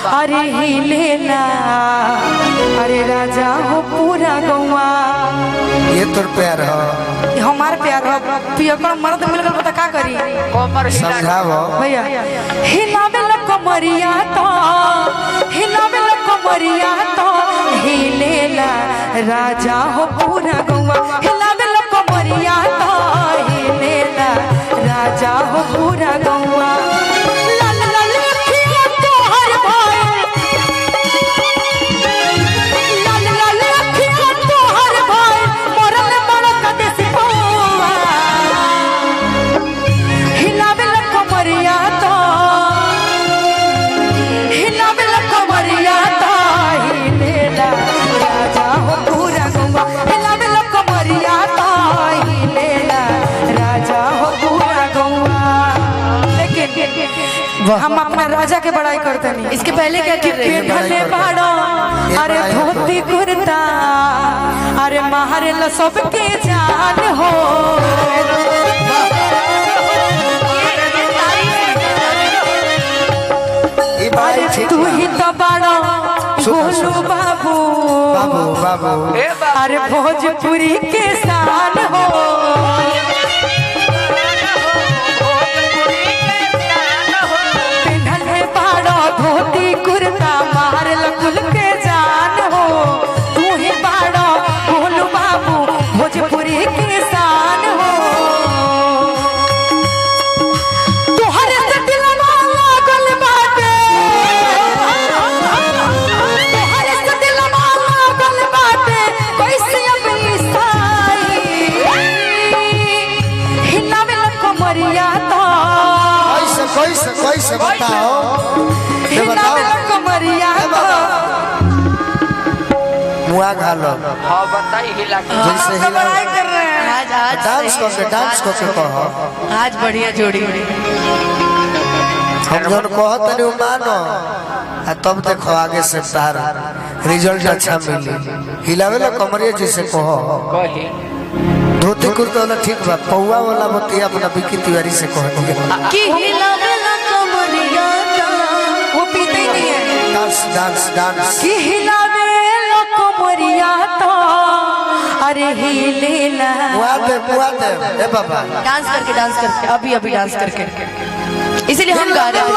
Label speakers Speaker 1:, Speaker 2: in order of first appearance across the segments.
Speaker 1: अरे हिलेला अरे राजा हो पूरा गौवा।
Speaker 2: ये तोर प्यार हो
Speaker 1: हमार प्यार हो पिया को मर्द मिल गल पता का करी
Speaker 2: समझावो
Speaker 1: भैया। हिलावे ल कमरिया तो हिलावे ल कमरिया तो हिलेला राजा हो पूरा गौवा। हिलावे ल कमरिया तो हिलेला राजा हो पूरा गौवा। हम अपना राजा के बड़ाई करते नहीं।
Speaker 3: इसके पहले क्या कर रहे
Speaker 1: हैं? अरे धोती कुर्ता अरे मारे ल सबके जान हो। तू ही तो बड़ा भोलू बाबू
Speaker 2: बाबू बाबू
Speaker 1: अरे भोजपुरी के शान हो। धोती कुर्ता मार लकुल के जान हो। तू ही बाड़ा भोलू बाबू भोजपुरी के शान हो। तोहरे से दिलवा लागल बाटे तोहरे से दिलवा लागल बाटे कैसे अब ईसाई हिलावे ल कमरिया तो
Speaker 2: कैसे बताओ
Speaker 1: कमरिया
Speaker 2: मुआ घालो
Speaker 4: हाँ बताई हिला
Speaker 2: जैसे हिला
Speaker 1: कर रहे हैं।
Speaker 3: आज
Speaker 2: डांस करके कहो
Speaker 3: आज बढ़िया जोड़ी
Speaker 2: हम जन कहत नहीं मानो तब देखो आगे से तार रिजल्ट अच्छा मिली। हिलावे ला कमरिया जैसे कहो
Speaker 4: कही
Speaker 2: धोती कुर्ता वाला ठीक बा पौवा वाला बतिया अपना बिकी तिवारी से कह
Speaker 3: कि हिलावे ला कमरिया
Speaker 1: वो पीते ही नहीं है।
Speaker 2: डांस डांस डांस
Speaker 1: कि हिलावे ला कमरिया तो अरे हिलेला
Speaker 2: मुआ दे ए बाबा
Speaker 3: डांस करके अभी डांस करके इसीलिए हम गा रहे हैं।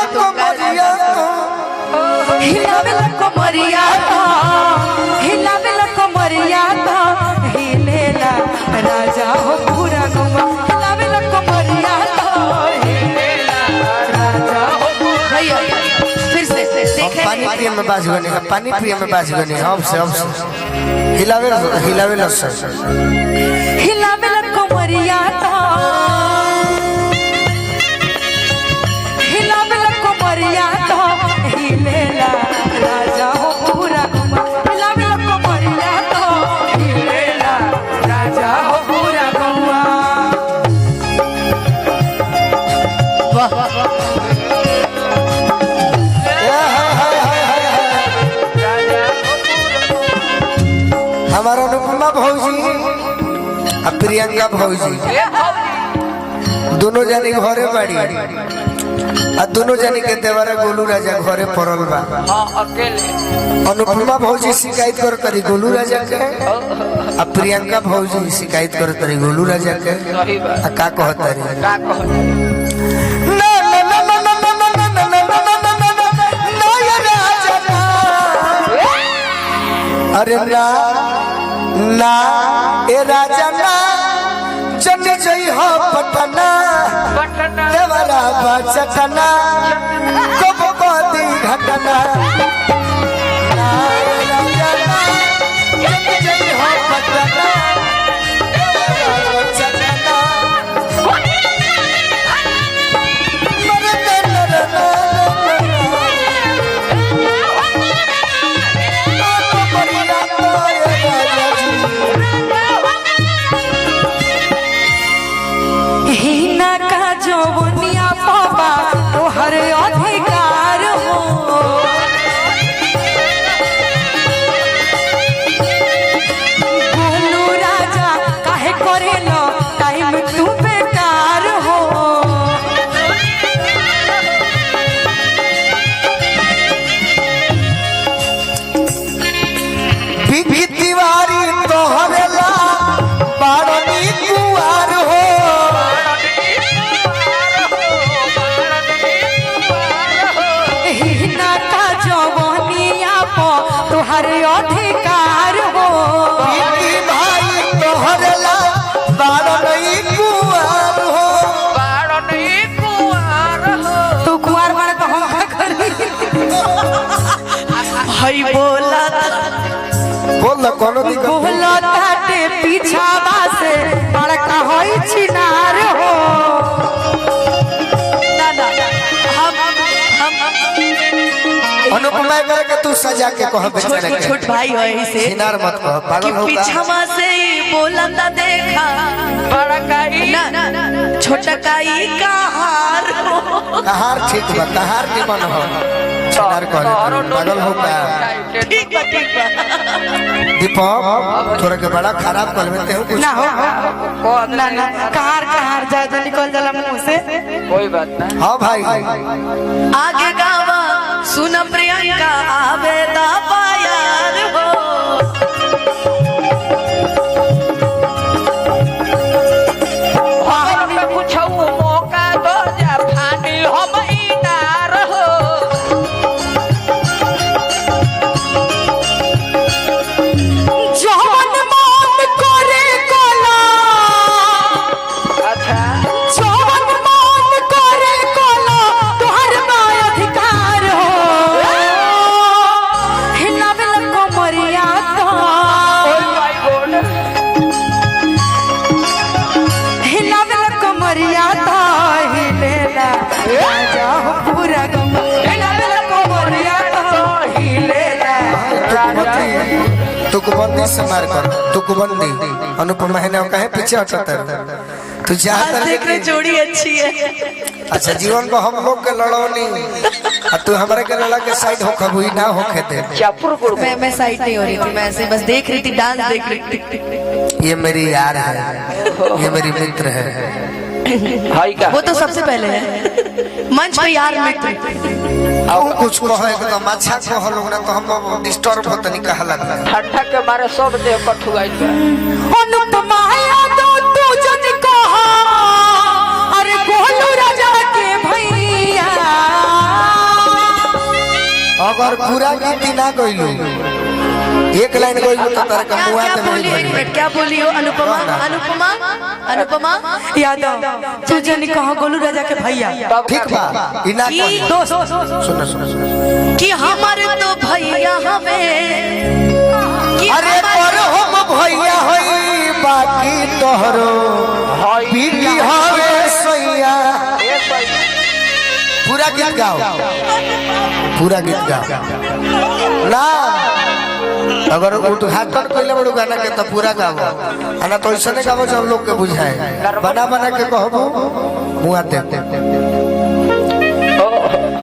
Speaker 1: हिलावे ला कमरिया तो हिलावे ला कमरिया तो हिलेला राजा हो पूरा गौवा। हिलावे ला कमरिया तो हिलेला राजा हो
Speaker 3: भैया फिर से देखें
Speaker 2: पानी पिए में बाज गनी पानी पिए में बाज गनी अब से हिलावे ला
Speaker 1: हिलावे ला कमरिया तो हिलावे ला कमरिया तो हिलेला राजा हो पूरा गौवा। हिलावे ला कमरिया तो हिलेला राजा हो पूरा गौवा।
Speaker 2: हमारा अनुपमा भौजी और प्रियंका भौजी दोनों जानी घरे बाड़ी और दोनों जानी के देवरा गोलू राजा घरे पड़ल बा।
Speaker 4: हाँ अकेले
Speaker 2: अनुपमा भौजी शिकायत कर तरी गोलू राजा के और प्रियंका भौजी शिकायत कर तरी गोलू राजा के
Speaker 4: सही बात
Speaker 2: का कहतरी
Speaker 4: का कह
Speaker 2: अरे ना ए राजा ना जन जई हो पटना देवरा बचटना कब कदी घटना ना ए राजा ना जन जई हो पटना देवरा बचटना
Speaker 1: हिना का जवनिया पापा तोहर अधिकार हो।
Speaker 3: हई बोला
Speaker 2: बोल ना कोनो दिक्कत नहीं।
Speaker 1: बोलो ताटे पीछावा से बड़का होई चिनार हो।
Speaker 3: ना ना हम
Speaker 2: अनुपमा करके तू सजा के कह बेचारे के
Speaker 3: छोट भाई है इसे
Speaker 2: सिनार मत कह
Speaker 3: कि
Speaker 2: पागल होगा।
Speaker 3: पीछावा से ही बोला था देखा
Speaker 4: बड़ा काई
Speaker 3: ना छोटकाई का हार हो।
Speaker 2: कहार ठीक बा कहार निमन हो सिनार कह पागल होगा।
Speaker 3: ठीक बा
Speaker 2: दीपक थोड़ा के बड़ा खराब कर लेते हो कुछ
Speaker 1: ना हो ना ना कहार कहार ज्यादा निकल जाला मुंह से।
Speaker 4: कोई बात ना।
Speaker 2: हाँ भाई
Speaker 3: आगे गावा सुन प्रियंका आवेदा पायार हो।
Speaker 4: हमने पूछो मौका दो जा फानी हम इनार हो।
Speaker 1: जवन मन करे कोला
Speaker 4: अच्छा
Speaker 1: जवन मन करे कोला तोहर बा अधिकार हो। हिलावे लको मरिया तो
Speaker 4: कोई भाई बोल
Speaker 1: हिलावे लको मरिया तो हिलेला राजा हो पूरा गम। हिलावे लको मरिया तो हिलेला
Speaker 2: तुकबंदी से मार कर तुकबंदी अनुपमा है ना कहे पीछे हटता है तू चाहता
Speaker 3: आज देख रहे जोड़ी अच्छी है।
Speaker 2: अच्छा जीवन को हम लोग के लड़ौनी और तू हमारे के लड़ा के साइड हो कबूई ना हो खेते
Speaker 4: चापुर गुड़
Speaker 3: मैं साइड नहीं हो रही थी, मैं ऐसे बस देख रही थी, डांस देख रही थी।
Speaker 2: ये मेरी यार है ये मेरी मित्र है।
Speaker 4: भाई का
Speaker 3: वो तो सबसे पहले है मंच पे यार मित्र।
Speaker 2: अब कुछ कहो एकदम अच्छा कहो लोग ना तो हम डिस्टर्ब होता नहीं कहा लगता
Speaker 4: ठंडा के मारे सब देह कठुआई बा।
Speaker 1: अनुपमा यादव तू जन कहा अरे गोलू राजा के भैया।
Speaker 2: अगर पूरा गीत ना गइलू एक लाइन गइलू तो तार का
Speaker 3: क्या
Speaker 2: मुआ
Speaker 3: क्या
Speaker 2: दे
Speaker 3: बोली, एक मिनट क्या बोली हो अनुपमा अनुपमा अनुपमा
Speaker 1: यादव तू जन कहा गोलू राजा के भैया।
Speaker 4: तब
Speaker 2: ठीक बा इना
Speaker 3: की
Speaker 2: कही
Speaker 1: दोस्त
Speaker 2: सुनो सुनो
Speaker 3: कि हमारे तो भैया हमें कि
Speaker 2: अरे पर हम भैया होई बाकी तोहरो
Speaker 4: हाय
Speaker 2: पीटी हवे सैया
Speaker 4: ए सही
Speaker 2: पूरा गीत गाओ पूरा गीत गाओ ना अगर उद्घाटन कइले बड़ू गाना के तो पूरा गाओ आना तो ऐसे नहीं गाओ जो हम लोग के बुझाए बना बना के कहबो मुआ दे